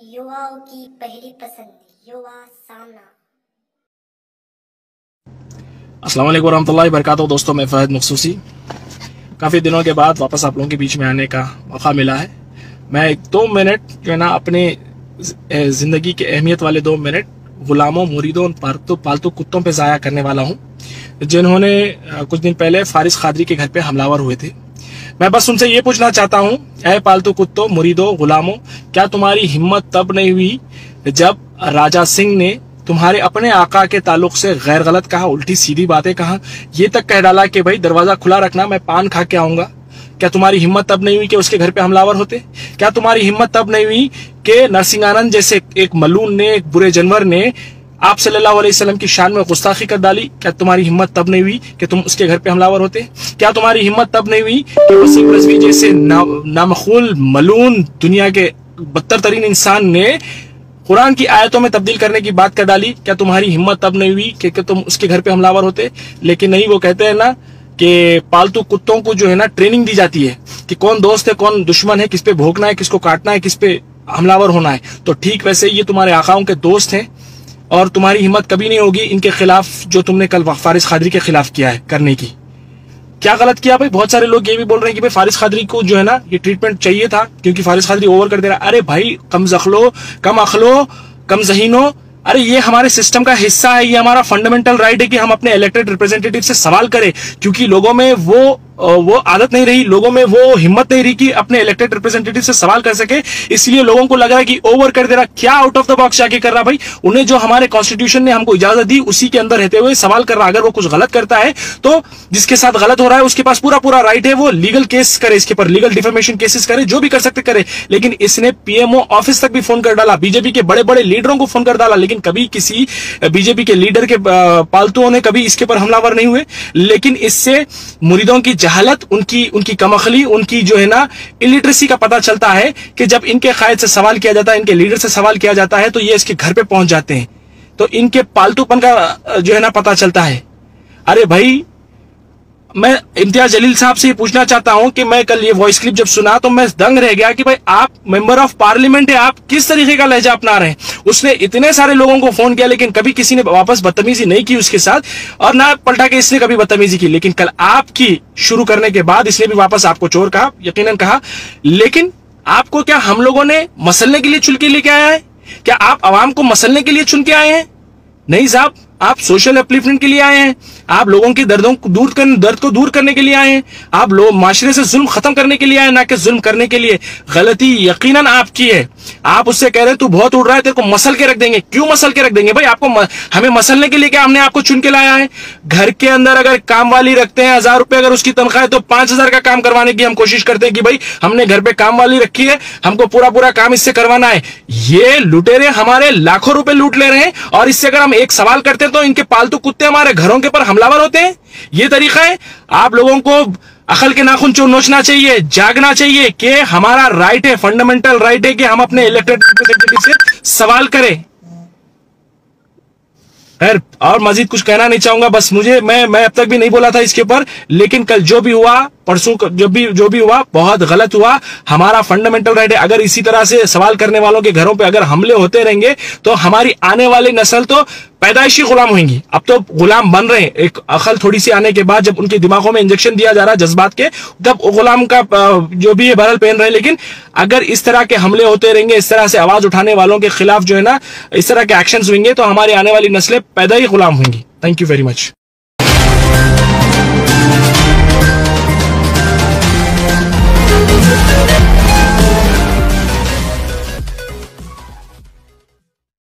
युवाओं की पहली पसंद, युवा सामना। अस्सलाम वालेकुम रहमतुल्लाहि वबरकातुहू। दोस्तों, मैं फ़हद मखसूसी। काफ़ी दिनों के बाद वापस आप लोगों के बीच में आने का मौका मिला है। मैं 2 मिनट जो है ना अपने ज़िंदगी के अहमियत वाले 2 मिनट गुलामों, मुरीदों, पालतू कुत्तों पे ज़ाया करने वाला हूँ, जिन्होंने कुछ दिन पहले फारिस कादरी के घर पे हमलावर हुए थे। मैं बस उनसे ये पूछना चाहता हूँ, ऐ पालतू कुत्तों, मुरीदों, गुलामों, क्या तुम्हारी हिम्मत तब नहीं हुई जब राजा सिंह ने तुम्हारे अपने आका के ताल्लुक से गैर गलत कहा, उल्टी सीधी बातें कहा, ये तक कह डाला कि भाई दरवाजा खुला रखना, मैं पान खा के आऊंगा? क्या तुम्हारी हिम्मत तब नहीं हुई कि उसके घर पे हमलावर होते? क्या तुम्हारी हिम्मत तब नहीं हुई कि नरसिंहानंद जैसे एक मलून ने, एक बुरे जानवर ने आप सल्लल्लाहु अलैहि वसल्लम की शान में गुस्ताखी कर डाली? क्या तुम्हारी हिम्मत तब नहीं हुई कि तुम उसके घर पे हमलावर होते? क्या तुम्हारी हिम्मत तब नहीं हुई कि वसीम रज़वी जैसे नामखूल मलून, दुनिया के बदतर तरीन इंसान ने कुरान की आयतों में तब्दील करने की बात कर डाली? क्या तुम्हारी हिम्मत तब नहीं हुई कि तुम उसके घर पे हमलावर होते? लेकिन नहीं, वो कहते हैं ना कि पालतू कुत्तों को जो है ना ट्रेनिंग दी जाती है कि कौन दोस्त है, कौन दुश्मन है, किस पे भौंकना है, किसको काटना है, किस पे हमलावर होना है। तो ठीक वैसे ये तुम्हारे आकाओं के दोस्त हैं और तुम्हारी हिम्मत कभी नहीं होगी इनके खिलाफ जो तुमने कल फारिस कादरी के खिलाफ किया है करने की। क्या गलत किया भाई? बहुत सारे लोग ये भी बोल रहे हैं कि भाई फारिस कादरी को जो है ना ये ट्रीटमेंट चाहिए था क्योंकि फारिस कादरी ओवर कर दे रहा है। अरे भाई, कम अखलो, कम जहीनो, अरे ये हमारे सिस्टम का हिस्सा है, ये हमारा फंडामेंटल राइट है कि हम अपने इलेक्टेड रिप्रेजेंटेटिव से सवाल करें, क्योंकि लोगों में वो आदत नहीं रही, लोगों में वो हिम्मत नहीं रही कि अपने इलेक्टेड रिप्रेजेंटेटिव से सवाल कर सके। इसलिए लोगों को लग रहा है कि ओवर कर दे रहा। क्या आउट ऑफ द बॉक्स जाके कर रहा भाई? उन्हें जो हमारे कॉन्स्टिट्यूशन ने हमको इजाजत दी उसी के अंदर रहते हुए सवाल कर रहा। अगर वो कुछ गलत करता है तो जिसके साथ गलत हो रहा है उसके पास पूरा राइट है, वो लीगल केस करे, इसके ऊपर लीगल डिफेमेशन केसेस करे, जो भी कर सकते करे। लेकिन इसने पीएमओ ऑफिस तक भी फोन कर डाला, बीजेपी के बड़े बड़े लीडरों को फोन कर डाला, लेकिन कभी किसी बीजेपी के लीडर के पालतुओं ने कभी इसके ऊपर हमलावर नहीं हुए। लेकिन इससे मुरीदों की जहालत, उनकी कमखली, उनकी जो है ना इलिटरेसी का पता चलता है कि जब इनके कायद से सवाल किया जाता है, इनके लीडर से सवाल किया जाता है तो ये इसके घर पे पहुंच जाते हैं, तो इनके पालतूपन का जो है ना पता चलता है। अरे भाई, मैं इम्तियाज जलील साहब से ये पूछना चाहता हूं कि मैं कल ये वॉइस क्लिप जब सुना तो मैं दंग रह गया कि भाई आप मेंबर ऑफ पार्लियामेंट है, आप किस तरीके का लहजा अपना रहे हैं। उसने इतने सारे लोगों को फोन किया लेकिन कभी किसी ने वापस बदतमीजी नहीं की उसके साथ, और ना पलटा के इसने कभी बदतमीजी की। लेकिन कल आपकी शुरू करने के बाद इसने भी वापस आपको चोर कहा, यकीनन कहा। लेकिन आपको क्या हम लोगों ने मसलने के लिए चुन के लेके आया है? क्या आप आवाम को मसलने के लिए चुन के आए हैं? नहीं साहब, आप सोशल अपलिफ्टमेंट के लिए आए हैं, आप लोगों के दर्द को दूर करने के लिए आए हैं, आप लोग माशरे से जुल्म खत्म करने के लिए आए, ना कि जुल्म करने के लिए। गलती यकीनन आपकी है। आप उससे कह रहे हैं तू बहुत उड़ रहा है, तेरे को मसल के रख देंगे। क्यों मसल के रख देंगे भाई? आपको हमें मसलने के लिए क्या हमने आपको चुन के लाया है? घर के अंदर अगर काम वाली रखते हैं, 1000 रुपए अगर उसकी तनख्वाह है तो 5000 का काम करवाने की हम कोशिश करते हैं कि भाई हमने घर पे काम वाली रखी है, हमको पूरा काम इससे करवाना है। ये लुटेरे हमारे लाखों रुपए लूट ले रहे हैं और इससे अगर हम एक सवाल करते हैं तो इनके पालतू कुत्ते हमारे घरों के पर हमलावर होते हैं। ये तरीका है? आप लोगों को अकल के नाखून नोचना चाहिए, जागना चाहिए कि हमारा राइट है, फंडामेंटल राइट है कि हम अपने इलेक्टेड रिप्रेजेंटेटिव से सवाल करें। खैर, और मजीद कुछ कहना नहीं चाहूंगा। बस मैं अब तक भी नहीं बोला था इसके ऊपर, लेकिन कल जो भी हुआ, परसों जो भी हुआ, बहुत गलत हुआ। हमारा फंडामेंटल राइट है। अगर इसी तरह से सवाल करने वालों के घरों पे अगर हमले होते रहेंगे तो हमारी आने वाली नस्ल तो पैदाइशी गुलाम होंगी। अब तो गुलाम बन रहे हैं। एक अकल थोड़ी सी आने के बाद जब उनके दिमागों में इंजेक्शन दिया जा रहा है जज्बात के, तब गुलाम का जो भी है बरल पहन रहे हैं। लेकिन अगर इस तरह के हमले होते रहेंगे, इस तरह से आवाज उठाने वालों के खिलाफ जो है ना इस तरह के एक्शन होंगे, तो हमारी आने वाली नस्लें पैदा ही गुलाम होंगी। Thank you very much.